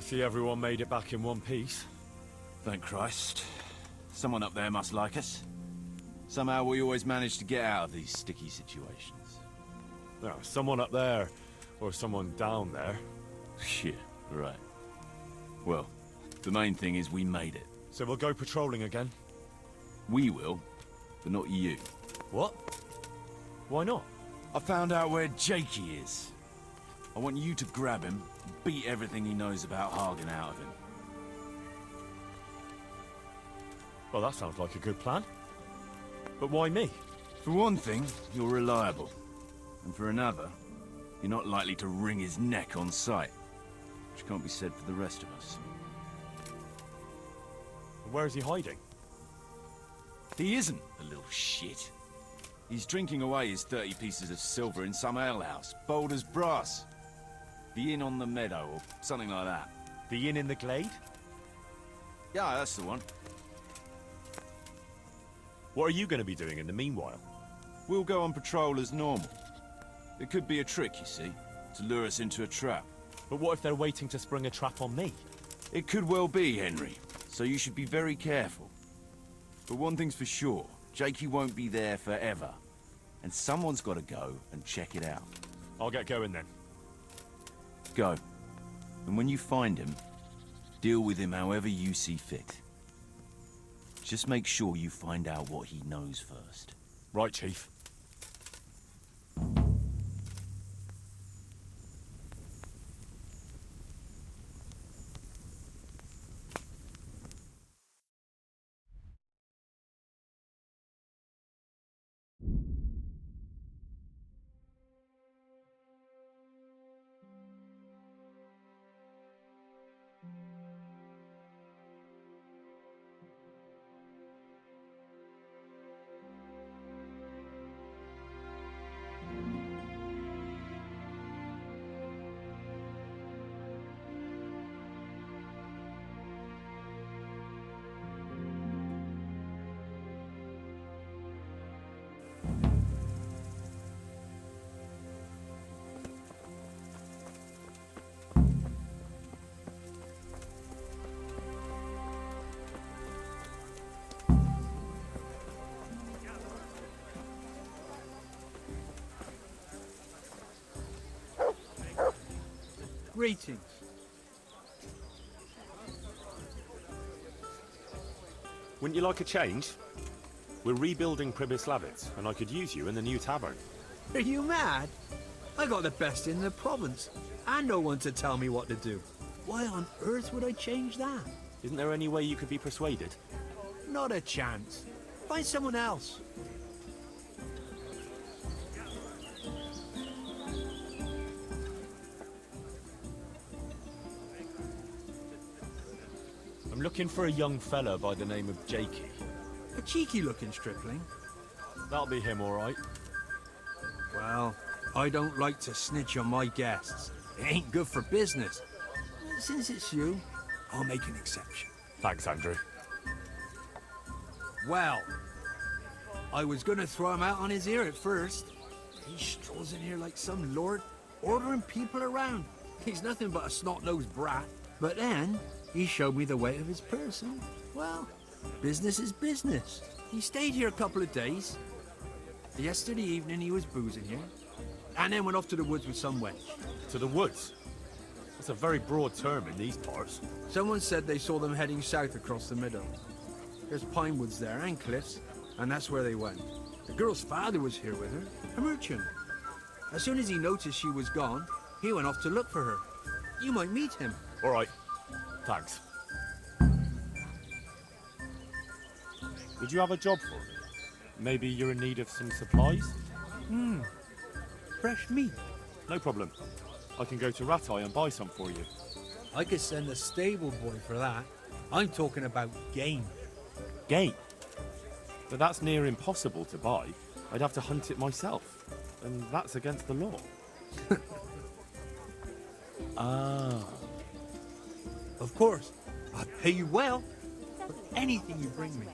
I see everyone made it back in one piece. Thank Christ. Someone up there must like us. Somehow we always manage to get out of these sticky situations. No, someone up there, or someone down there. Yeah, right. Well, the main thing is we made it. So we'll go patrolling again? We will, but not you. What? Why not? I found out where Jakey is. I want you to grab him and beat everything he knows about Hagen out of him. Well, that sounds like a good plan. But why me? For one thing, you're reliable. And for another, you're not likely to wring his neck on sight. Which can't be said for the rest of us. Where is he hiding? He isn't, a little shit. He's drinking away his 30 pieces of silver in some alehouse, bold as brass. The inn on the meadow, or something like that. The inn in the glade? Yeah, that's the one. What are you going to be doing in the meanwhile? We'll go on patrol as normal. It could be a trick, you see, to lure us into a trap. But what if they're waiting to spring a trap on me? It could well be, Henry, so you should be very careful. But one thing's for sure, Jakey won't be there forever. And someone's got to go and check it out. I'll get going then. Go. And when you find him, deal with him however you see fit. Just make sure you find out what he knows first. Right, Chief. Greetings. Wouldn't you like a change? We're rebuilding Pribyslavitz, and I could use you in the new tavern. Are you mad? I got the best in the province, and no one to tell me what to do. Why on earth would I change that? Isn't there any way you could be persuaded? Not a chance. Find someone else. I'm looking for a young fella by the name of Jakey. A cheeky-looking stripling. That'll be him, all right. Well, I don't like to snitch on my guests. It ain't good for business. Since it's you, I'll make an exception. Thanks, Andrew. Well, I was gonna throw him out on his ear at first. He strolls in here like some lord, ordering people around. He's nothing but a snot-nosed brat. But then, he showed me the weight of his person. Well, business is business. He stayed here a couple of days. Yesterday evening he was boozing here, and then went off to the woods with some wench. To the woods? That's a very broad term in these parts. Someone said they saw them heading south across the meadow. There's pine woods there and cliffs, and that's where they went. The girl's father was here with her, a merchant. As soon as he noticed she was gone, he went off to look for her. You might meet him. All right. Thanks. Would you have a job for me? Maybe you're in need of some supplies? Fresh meat. No problem. I can go to Ratai and buy some for you. I could send a stable boy for that. I'm talking about game. Game? But that's near impossible to buy. I'd have to hunt it myself. And that's against the law. Ah. Of course, I'll pay you well for anything you bring me.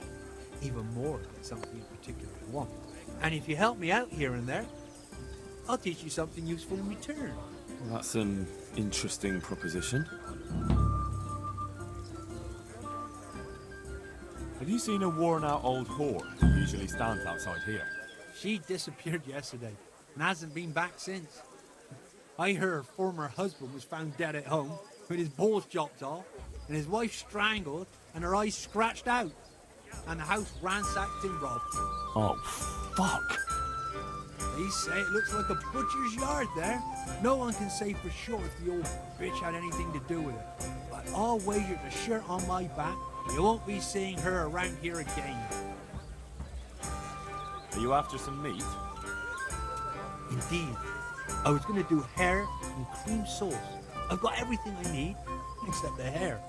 Even more than something you particularly want. And if you help me out here and there, I'll teach you something useful in return. Well, that's an interesting proposition. Have you seen a worn-out old whore who usually stands outside here? She disappeared yesterday and hasn't been back since. I heard her former husband was found dead at home with his balls chopped off and his wife strangled and her eyes scratched out and the house ransacked and robbed. Oh, fuck. They say it looks like a butcher's yard there. No one can say for sure if the old bitch had anything to do with it. But I'll wager the shirt on my back you won't be seeing her around here again. Are you after some meat? Indeed. I was gonna do hair and cream sauce. I've got everything I need, except the hair.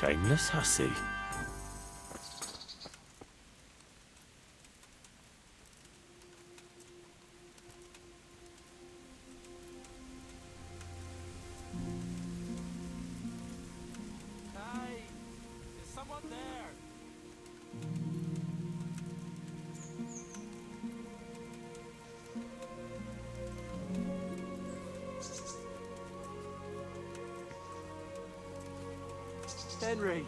Shameless hussy. Hey, is someone there? Henry,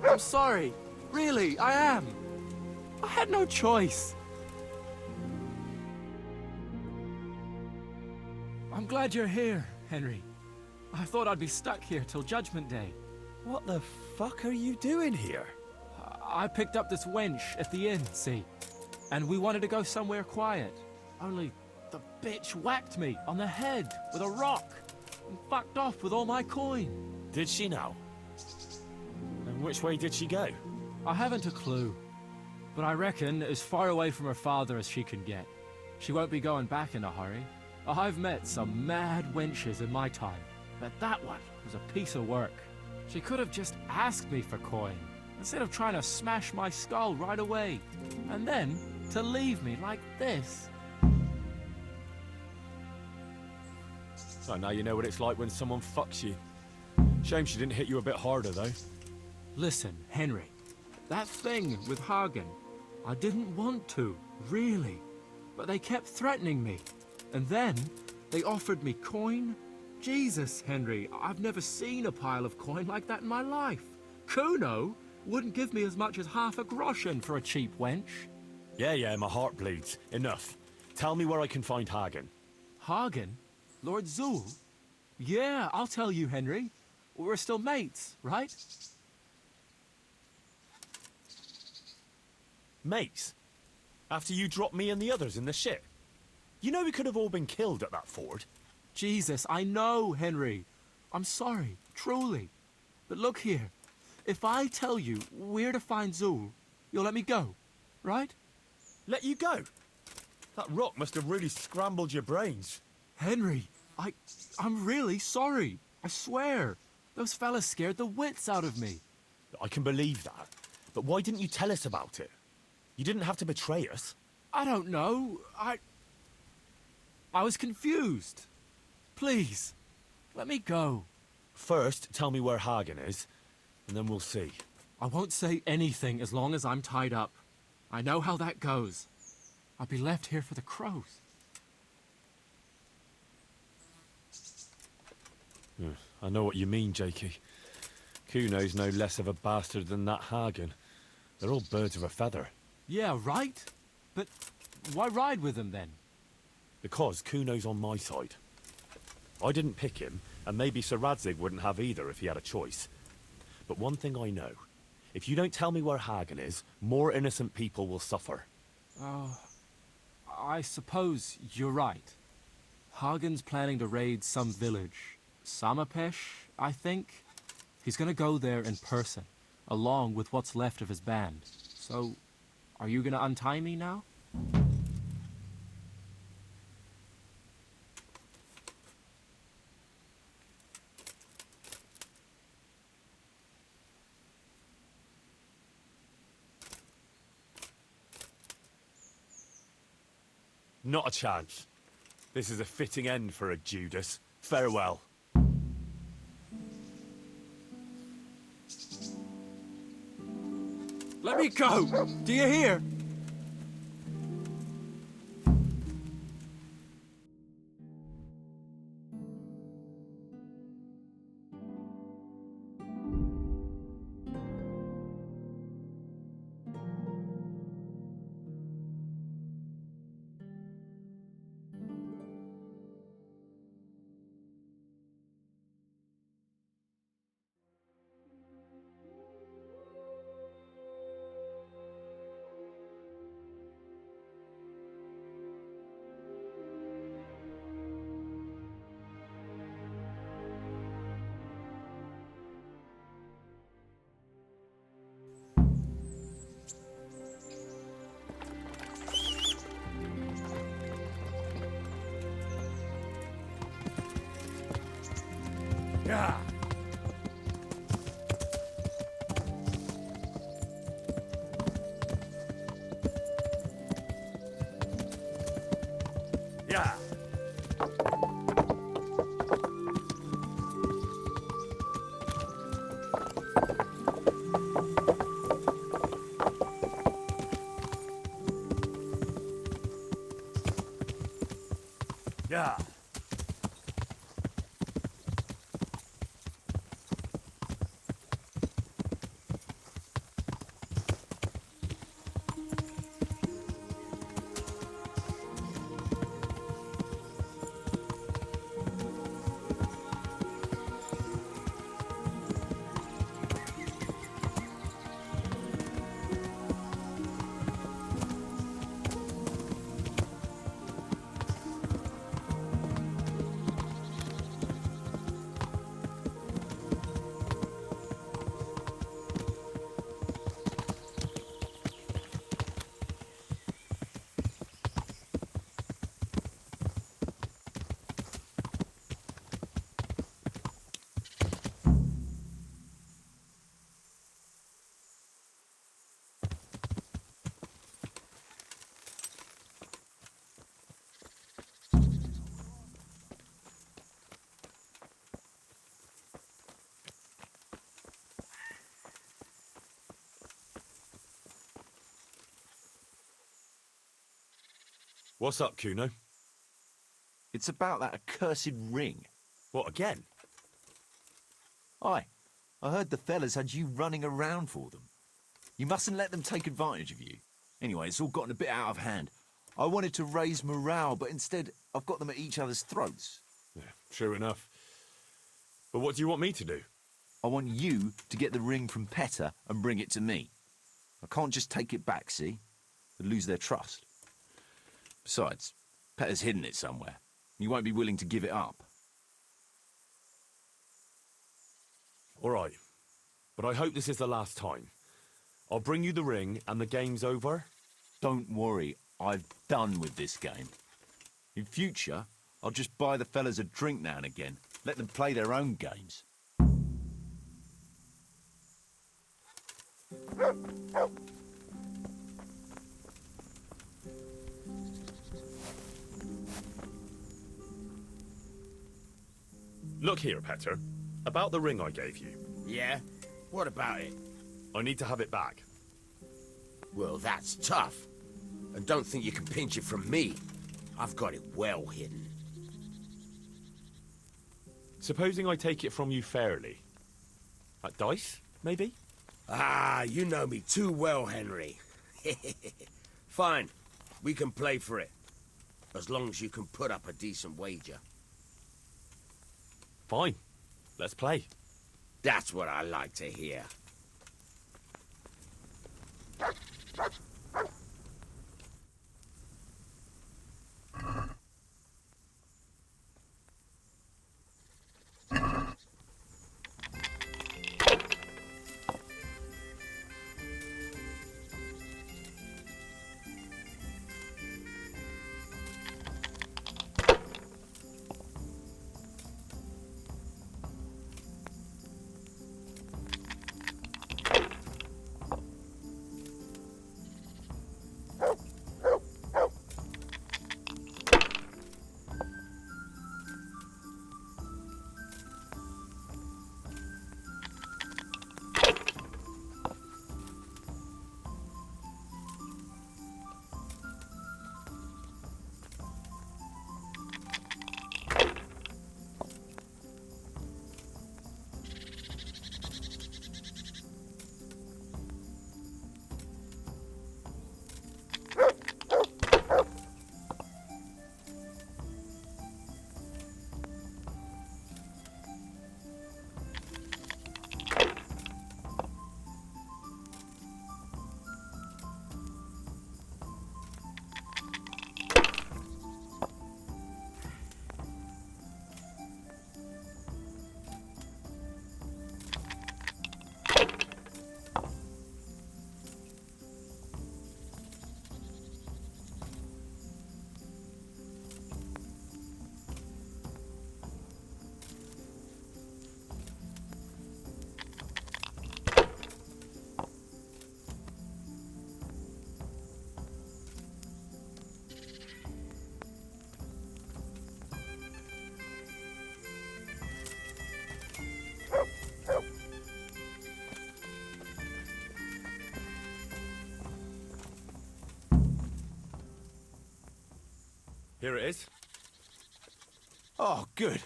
I'm sorry. Really, I am. I had no choice. I'm glad you're here, Henry. I thought I'd be stuck here till Judgment Day. What the fuck are you doing here? I picked up this wench at the inn, see? And we wanted to go somewhere quiet. Only the bitch whacked me on the head with a rock and fucked off with all my coin. Did she now? And which way did she go? I haven't a clue, but I reckon as far away from her father as she can get. She won't be going back in a hurry. I've met some mad wenches in my time, but that one was a piece of work. She could have just asked me for coin, instead of trying to smash my skull right away, and then to leave me like this. So now you know what it's like when someone fucks you. Shame she didn't hit you a bit harder, though. Listen, Henry, that thing with Hagen, I didn't want to, really. But they kept threatening me. And then they offered me coin. Jesus, Henry, I've never seen a pile of coin like that in my life. Kuno wouldn't give me as much as half a groschen for a cheap wench. Yeah, my heart bleeds. Enough. Tell me where I can find Hagen. Hagen? Lord Zul? Yeah, I'll tell you, Henry. We're still mates, right? Mates? After you dropped me and the others in the ship? You know we could have all been killed at that ford. Jesus, I know, Henry. I'm sorry, truly. But look here. If I tell you where to find Zool, you'll let me go, right? Let you go? That rock must have really scrambled your brains. Henry, I'm really sorry. I swear. Those fellas scared the wits out of me. I can believe that. But why didn't you tell us about it? You didn't have to betray us. I don't know. I was confused. Please, let me go. First, tell me where Hagen is, and then we'll see. I won't say anything as long as I'm tied up. I know how that goes. I'll be left here for the crows. I know what you mean, Jakey. Kuno's no less of a bastard than that Hagen. They're all birds of a feather. Yeah, right? But why ride with them then? Because Kuno's on my side. I didn't pick him, and maybe Sir Radzig wouldn't have either if he had a choice. But one thing I know. If you don't tell me where Hagen is, more innocent people will suffer. I suppose you're right. Hagen's planning to raid some village. Samapesh, I think? He's gonna go there in person, along with what's left of his band. So, are you gonna untie me now? Not a chance. This is a fitting end for a Judas. Farewell. Let me go! Do you hear? Yeah. Yeah. Yeah. What's up, Kuno? It's about that accursed ring. What, again? Aye, I heard the fellas had you running around for them. You mustn't let them take advantage of you. Anyway, it's all gotten a bit out of hand. I wanted to raise morale, but instead I've got them at each other's throats. Yeah, true enough. But what do you want me to do? I want you to get the ring from Petter and bring it to me. I can't just take it back, see? They'd lose their trust. Besides, Petter's hidden it somewhere. You won't be willing to give it up. All right. But I hope this is the last time. I'll bring you the ring and the game's over. Don't worry, I've done with this game. In future, I'll just buy the fellas a drink now and again. Let them play their own games. Look here, Petter. About the ring I gave you. Yeah? What about it? I need to have it back. Well, that's tough. And don't think you can pinch it from me. I've got it well hidden. Supposing I take it from you fairly. At dice, maybe? Ah, you know me too well, Henry. Fine. We can play for it. As long as you can put up a decent wager. Fine. Let's play. That's what I like to hear. Here it is. Oh, good.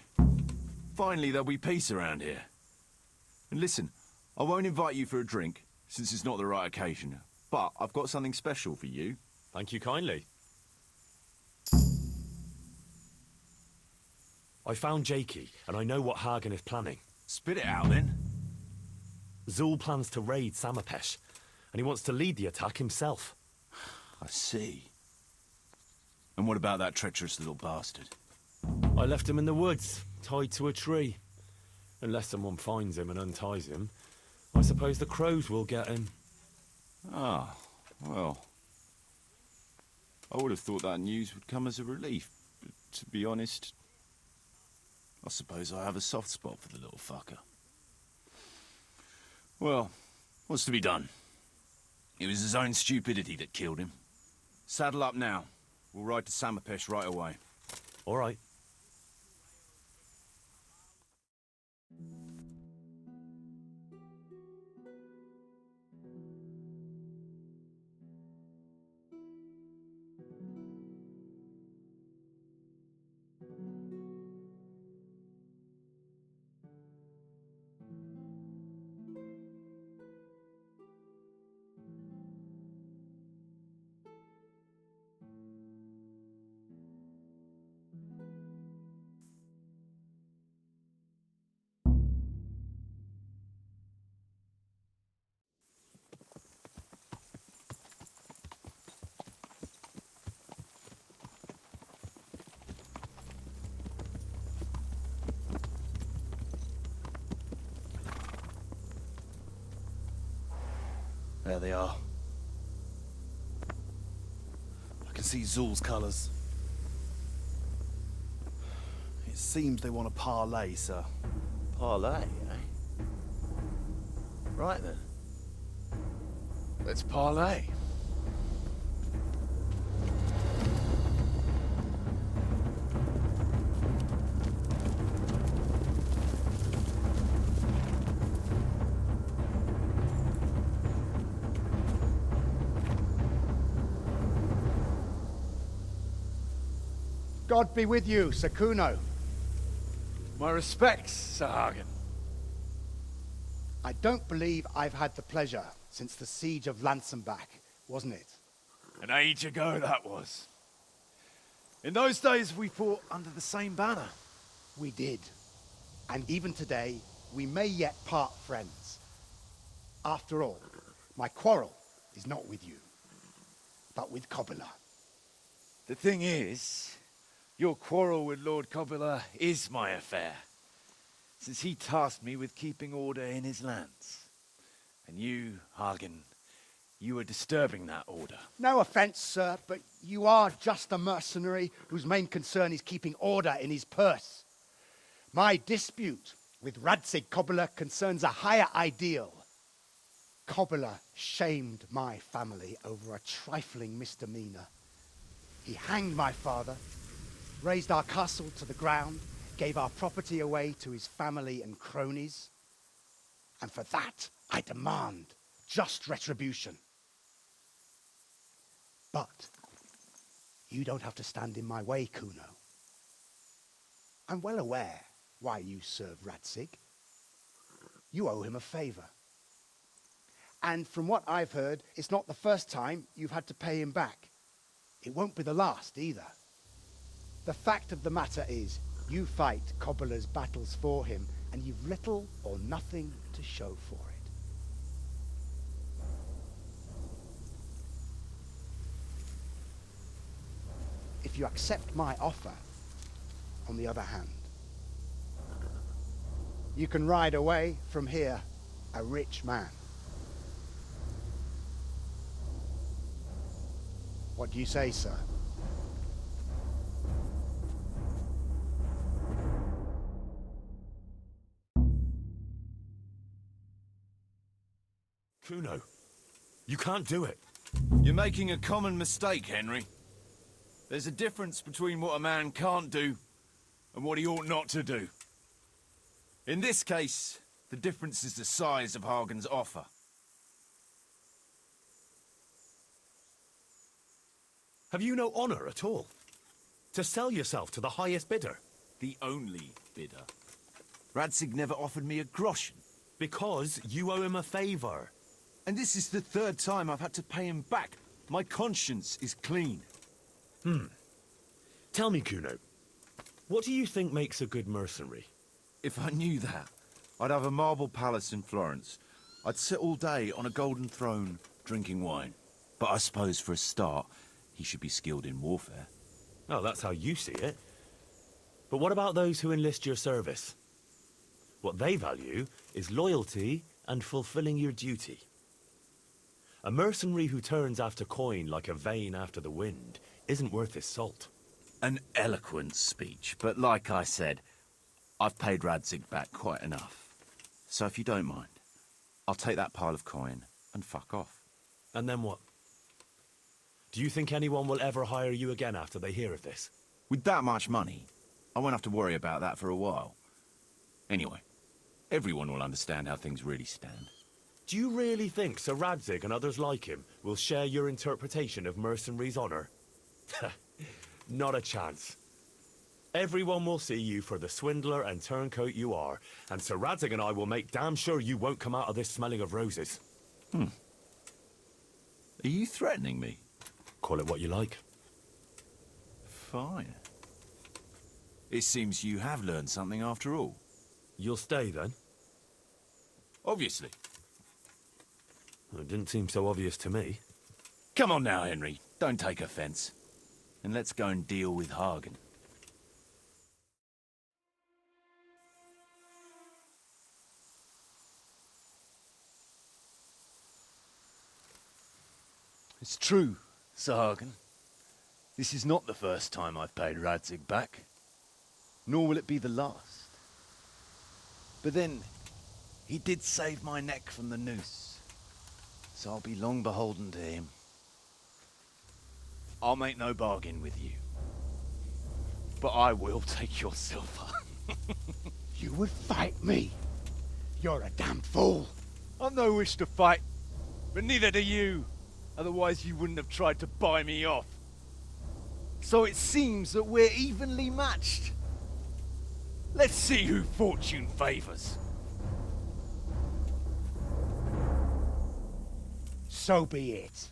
Finally there'll be peace around here. And listen, I won't invite you for a drink, since it's not the right occasion. But I've got something special for you. Thank you kindly. I found Jakey, and I know what Hagen is planning. Spit it out, then. Zul plans to raid Samapesh, and he wants to lead the attack himself. I see. And what about that treacherous little bastard? I left him in the woods, tied to a tree. Unless someone finds him and unties him, I suppose the crows will get him. Ah, well. I would have thought that news would come as a relief, but to be honest, I suppose I have a soft spot for the little fucker. Well, what's to be done? It was his own stupidity that killed him. Saddle up now. We'll ride to Samapesh right away. All right. There they are. I can see Zul's colours. It seems they want a parley, sir. Parlay, eh? Right then. Let's parlay. God be with you, Sir Kuno. My respects, Sir Hagen. I don't believe I've had the pleasure since the siege of Lansenbach, wasn't it? An age ago that was. In those days we fought under the same banner. We did. And even today, we may yet part friends. After all, my quarrel is not with you, but with Cobula. The thing is, your quarrel with Lord Cobula is my affair, since he tasked me with keeping order in his lands. And you, Hagen, you were disturbing that order. No offense, sir, but you are just a mercenary whose main concern is keeping order in his purse. My dispute with Radzig Cobula concerns a higher ideal. Cobula shamed my family over a trifling misdemeanor. He hanged my father, razed our castle to the ground, gave our property away to his family and cronies. And for that, I demand just retribution. But you don't have to stand in my way, Kuno. I'm well aware why you serve Radzig. You owe him a favor. And from what I've heard, it's not the first time you've had to pay him back. It won't be the last either. The fact of the matter is, you fight Cobula's battles for him, and you've little or nothing to show for it. If you accept my offer, on the other hand, you can ride away from here a rich man. What do you say, sir? Kuno, you can't do it. You're making a common mistake, Henry. There's a difference between what a man can't do and what he ought not to do. In this case, the difference is the size of Hagen's offer. Have you no honor at all? To sell yourself to the highest bidder? The only bidder. Radzig never offered me a groschen. Because you owe him a favor. And this is the third time I've had to pay him back. My conscience is clean. Tell me, Kuno, what do you think makes a good mercenary? If I knew that, I'd have a marble palace in Florence. I'd sit all day on a golden throne, drinking wine. But I suppose for a start, he should be skilled in warfare. Oh, that's how you see it. But what about those who enlist your service? What they value is loyalty and fulfilling your duty. A mercenary who turns after coin like a vane after the wind isn't worth his salt. An eloquent speech, but like I said, I've paid Radzig back quite enough. So if you don't mind, I'll take that pile of coin and fuck off. And then what? Do you think anyone will ever hire you again after they hear of this? With that much money, I won't have to worry about that for a while. Anyway, everyone will understand how things really stand. Do you really think Sir Radzig and others like him will share your interpretation of mercenaries' honor? Not a chance. Everyone will see you for the swindler and turncoat you are, and Sir Radzig and I will make damn sure you won't come out of this smelling of roses. Are you threatening me? Call it what you like. Fine. It seems you have learned something after all. You'll stay then? Obviously. It didn't seem so obvious to me. Come on now, Henry. Don't take offense. And let's go and deal with Hagen. It's true, Sir Hagen. This is not the first time I've paid Radzig back. Nor will it be the last. But then, he did save my neck from the noose. So I'll be long beholden to him. I'll make no bargain with you. But I will take your silver. You would fight me? You're a damn fool. I've no wish to fight, but neither do you. Otherwise you wouldn't have tried to buy me off. So it seems that we're evenly matched. Let's see who fortune favors. So be it.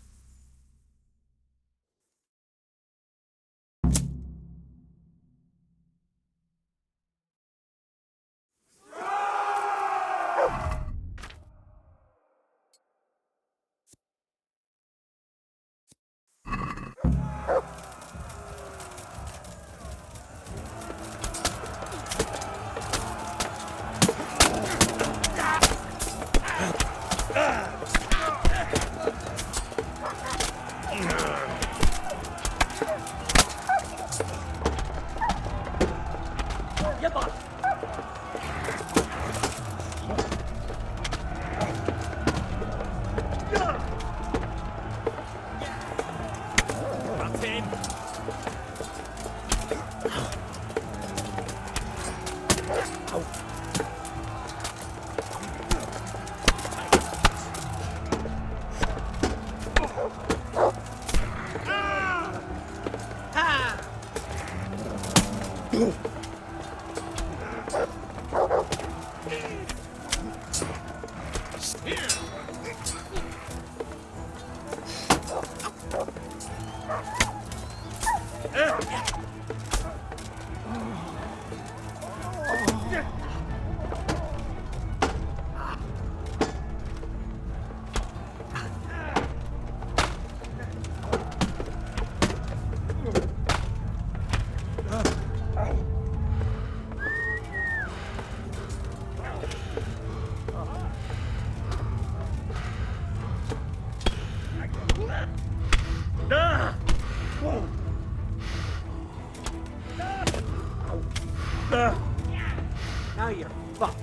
Now you're fucked.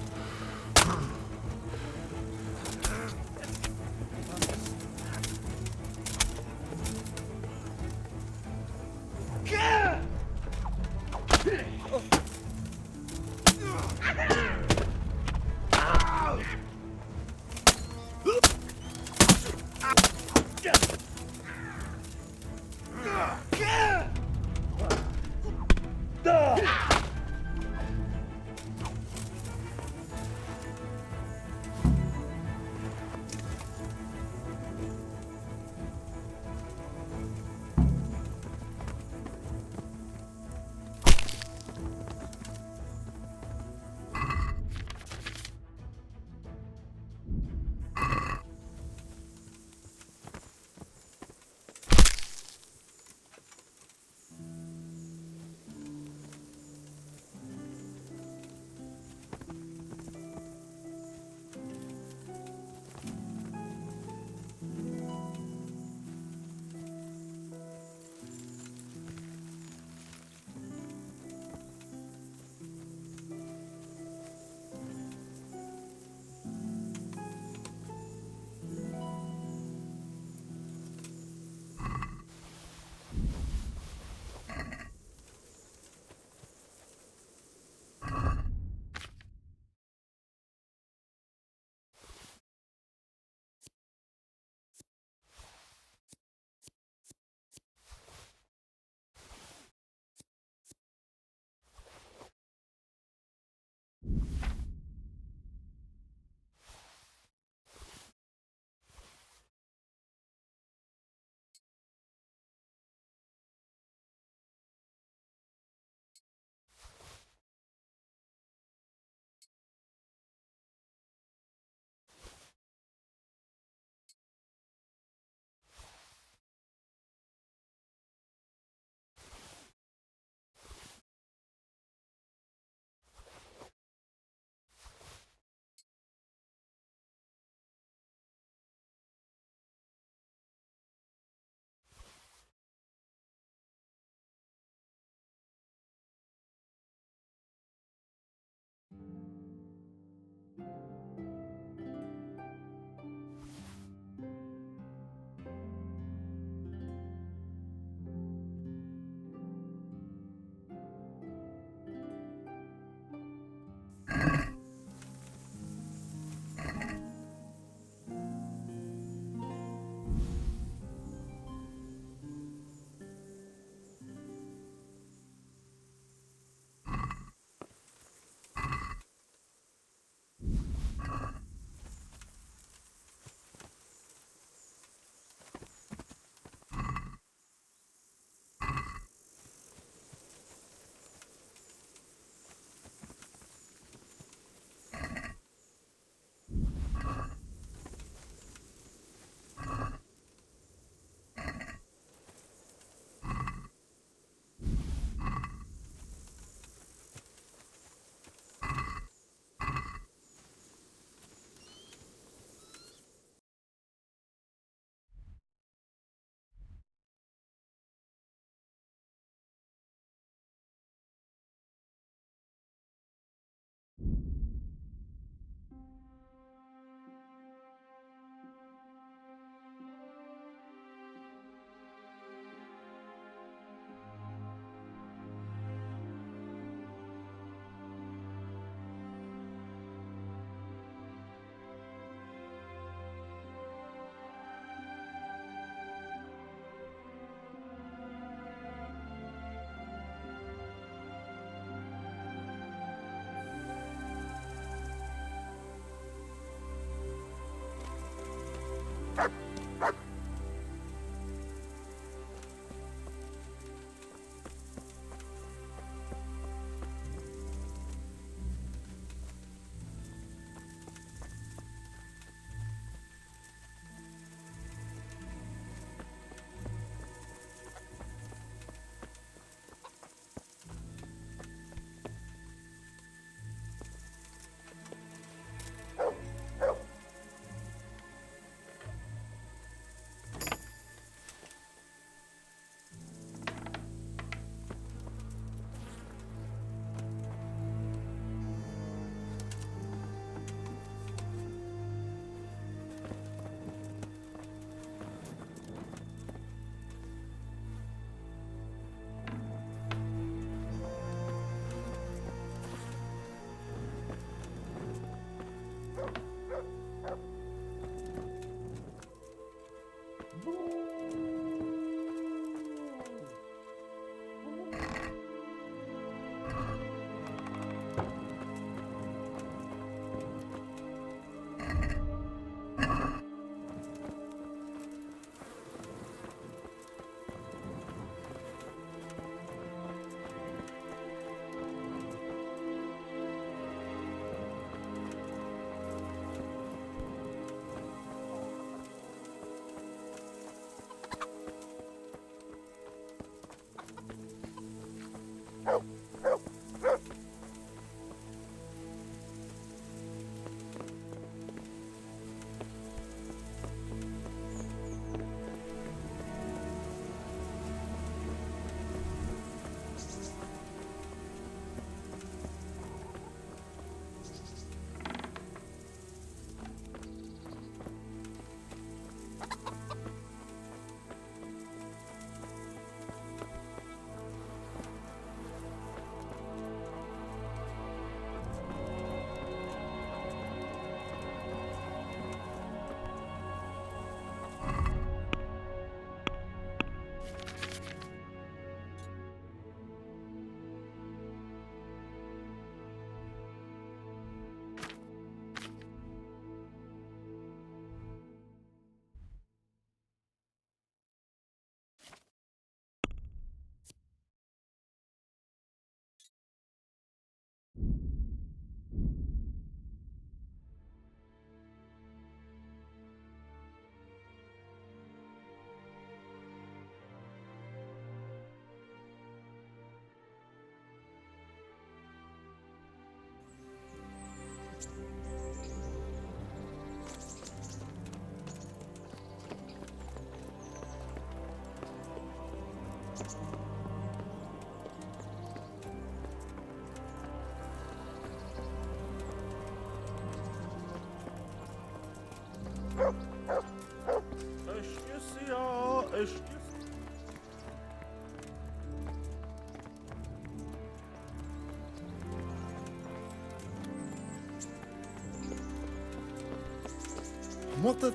What the...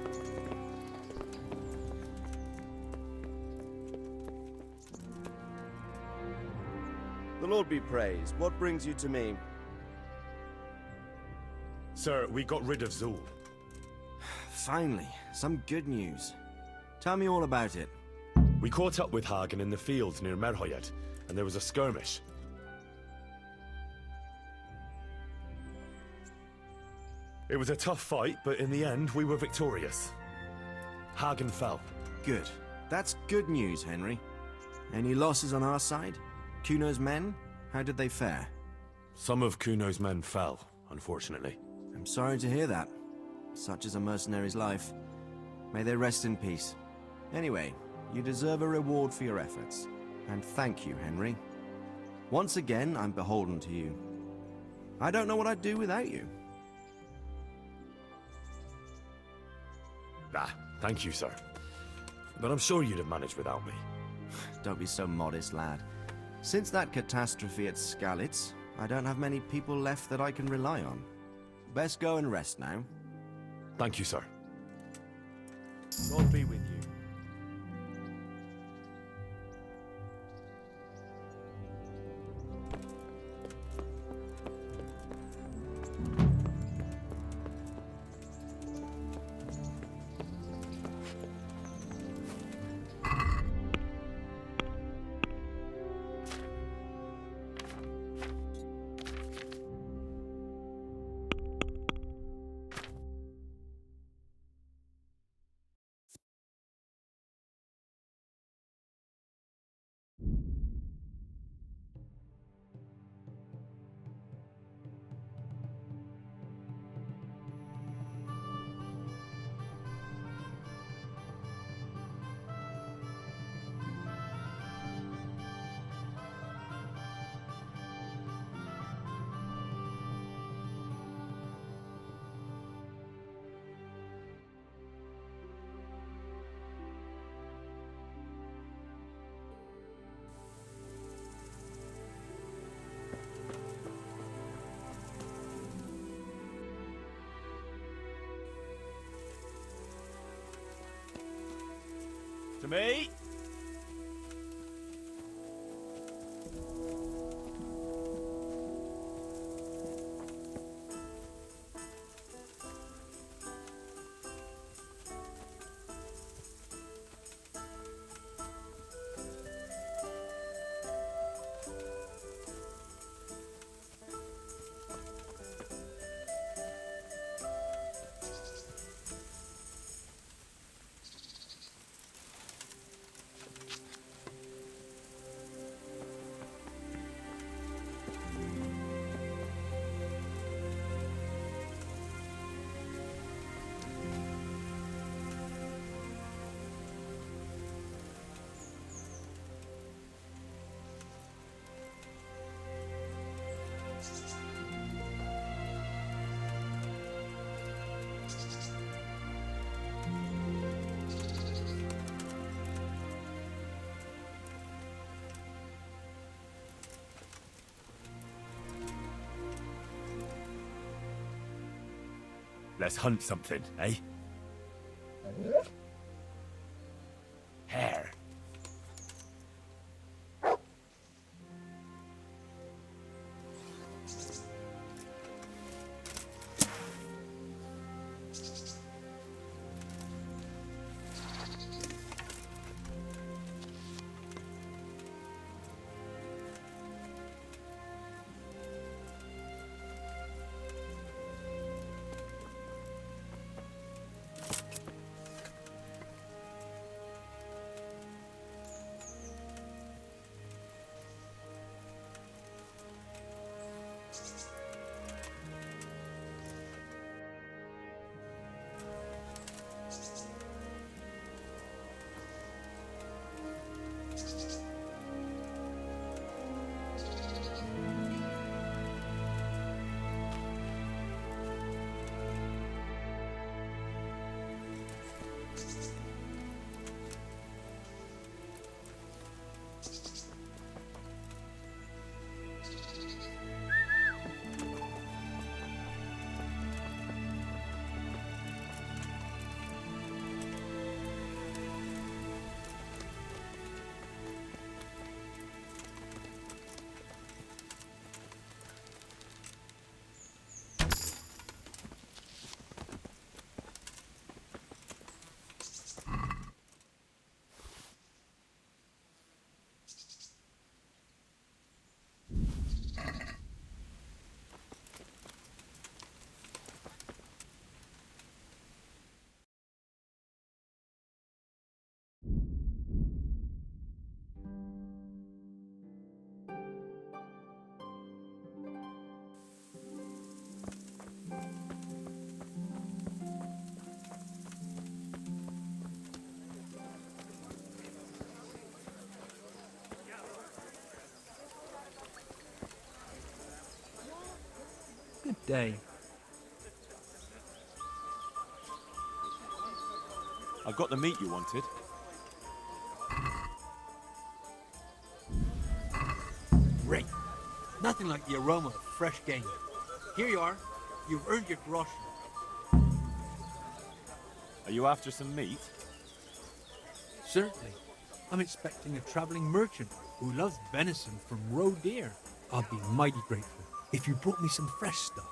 The Lord be praised. What brings you to me? Sir, we got rid of Zul. Finally, some good news. Tell me all about it. We caught up with Hagen in the fields near Merhoyet, and there was a skirmish. It was a tough fight, but in the end, we were victorious. Hagen fell. Good. That's good news, Henry. Any losses on our side? Kuno's men? How did they fare? Some of Kuno's men fell, unfortunately. I'm sorry to hear that. Such is a mercenary's life. May they rest in peace. Anyway, you deserve a reward for your efforts. And thank you, Henry. Once again, I'm beholden to you. I don't know what I'd do without you. Thank you, sir. But I'm sure you'd have managed without me. Don't be so modest, lad. Since that catastrophe at Skalitz, I don't have many people left that I can rely on. Best go and rest now. Thank you, sir. God be with you. To me! Let's hunt something, eh? Hare. day. I've got the meat you wanted. Great. Nothing like the aroma of fresh game. Here you are. You've earned your groschen. Are you after some meat? Certainly. I'm expecting a traveling merchant who loves venison from roe deer. I'll be mighty grateful if you brought me some fresh stuff.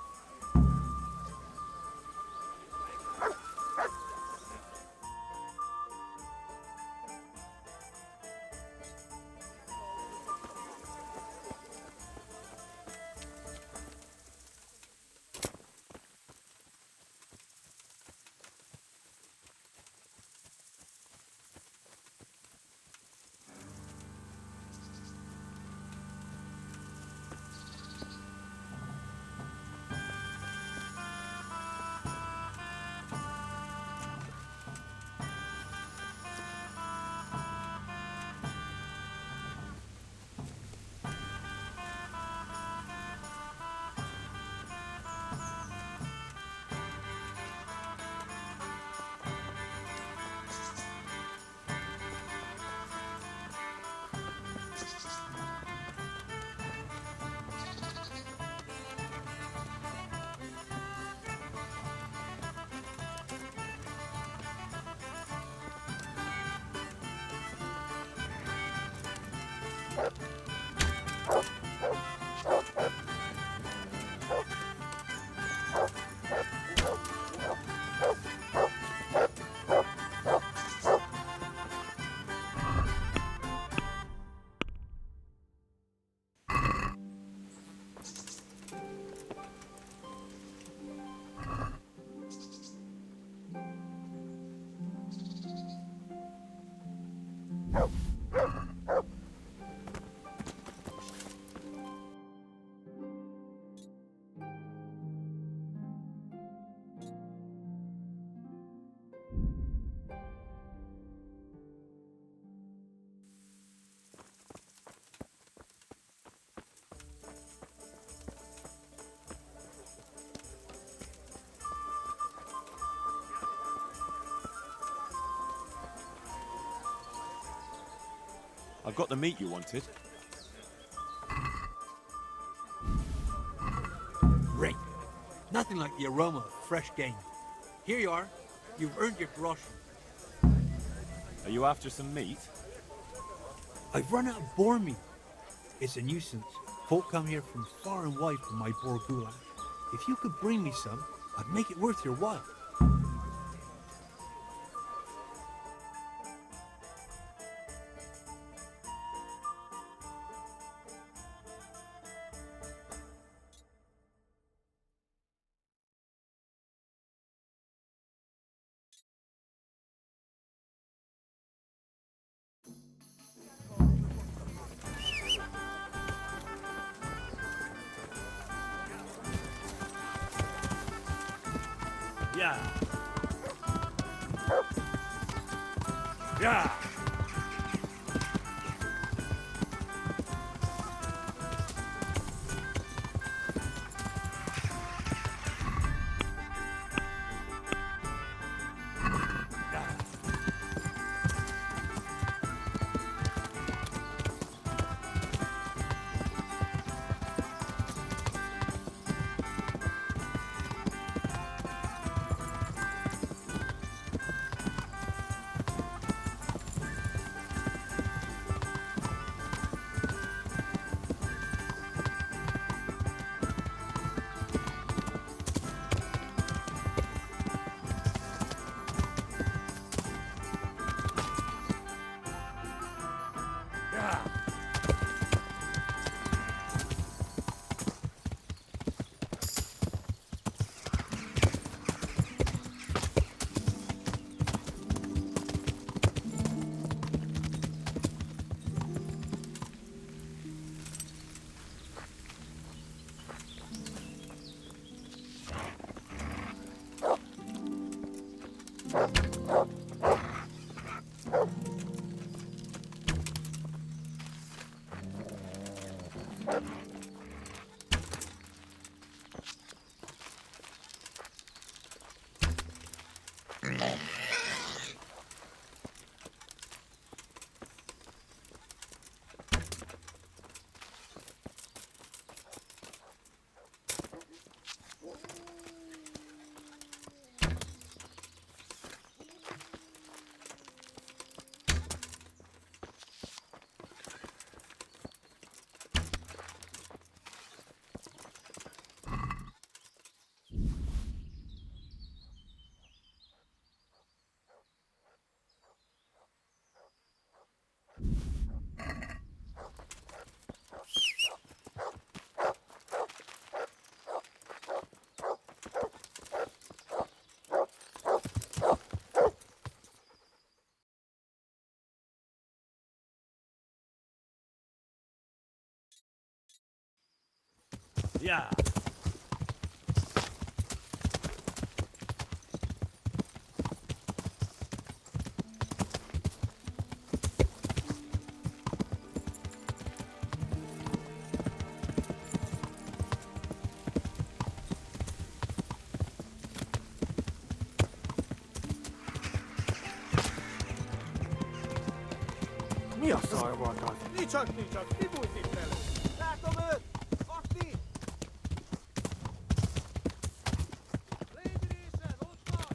I've got the meat you wanted. Great. Nothing like the aroma of fresh game. Here you are. You've earned your groschen. Are you after some meat? I've run out of boar meat. It's a nuisance. Folk come here from far and wide for my boar goulash. If you could bring me some, I'd make it worth your while. Yeah. Yeah. Yeah. Mi a szar volt az? Nicsak, mi volt itt vele? Látom őt! Aktív! Légy részen, ott van!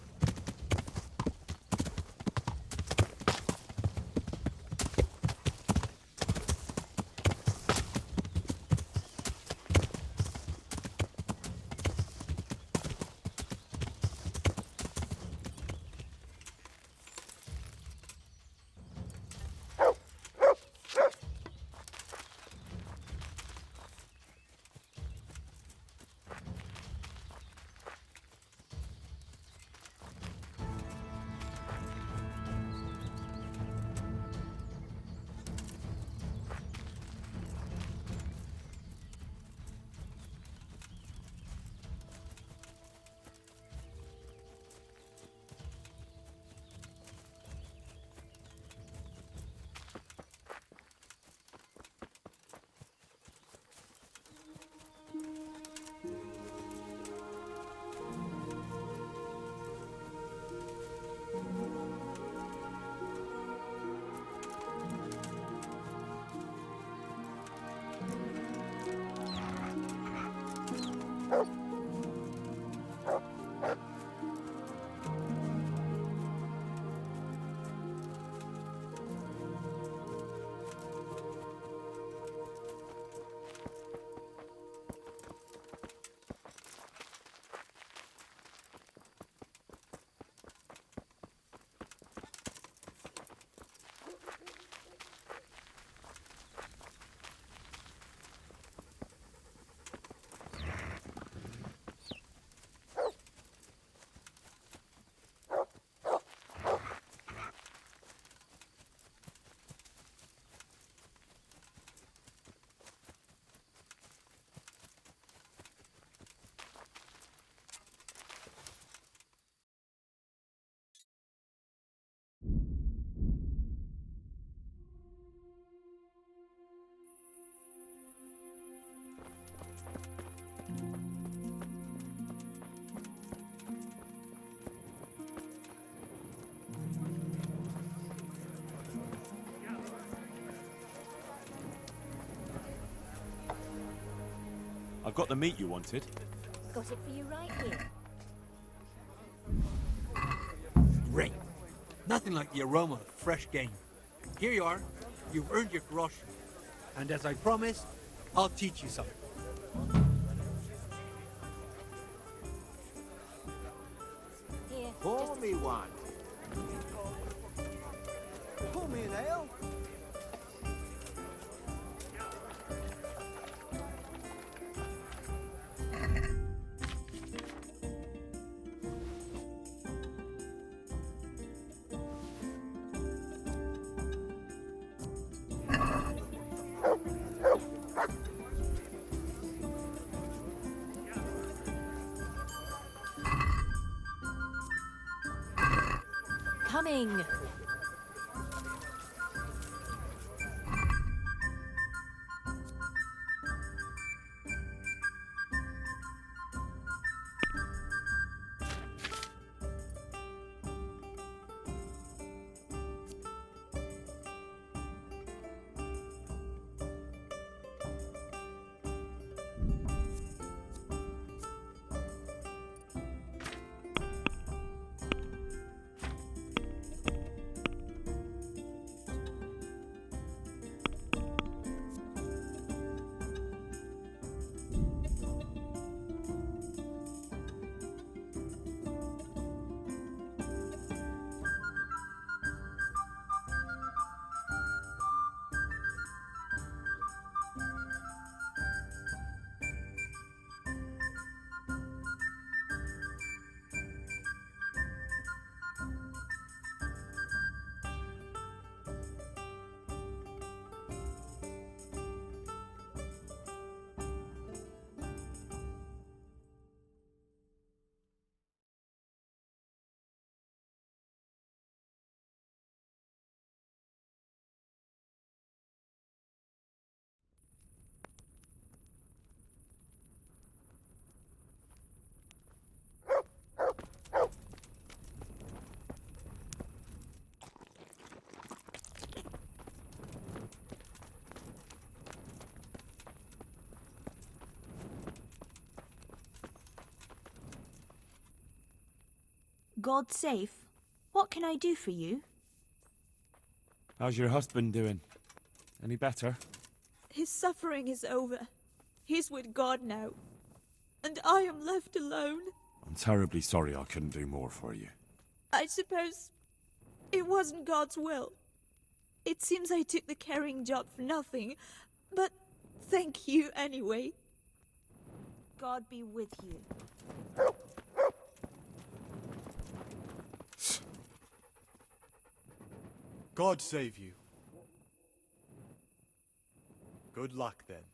I've got the meat you wanted. Got it for you right here. Great. Nothing like the aroma of fresh game. Here you are. You've earned your grosh. And as I promised, I'll teach you something. Here, Pour just a me one. Pour me an ale. coming. God safe? What can I do for you? How's your husband doing? Any better? His suffering is over. He's with God now. And I am left alone. I'm terribly sorry I couldn't do more for you. I suppose it wasn't God's will. It seems I took the carrying job for nothing, but thank you anyway. God be with you. God save you. Good luck then.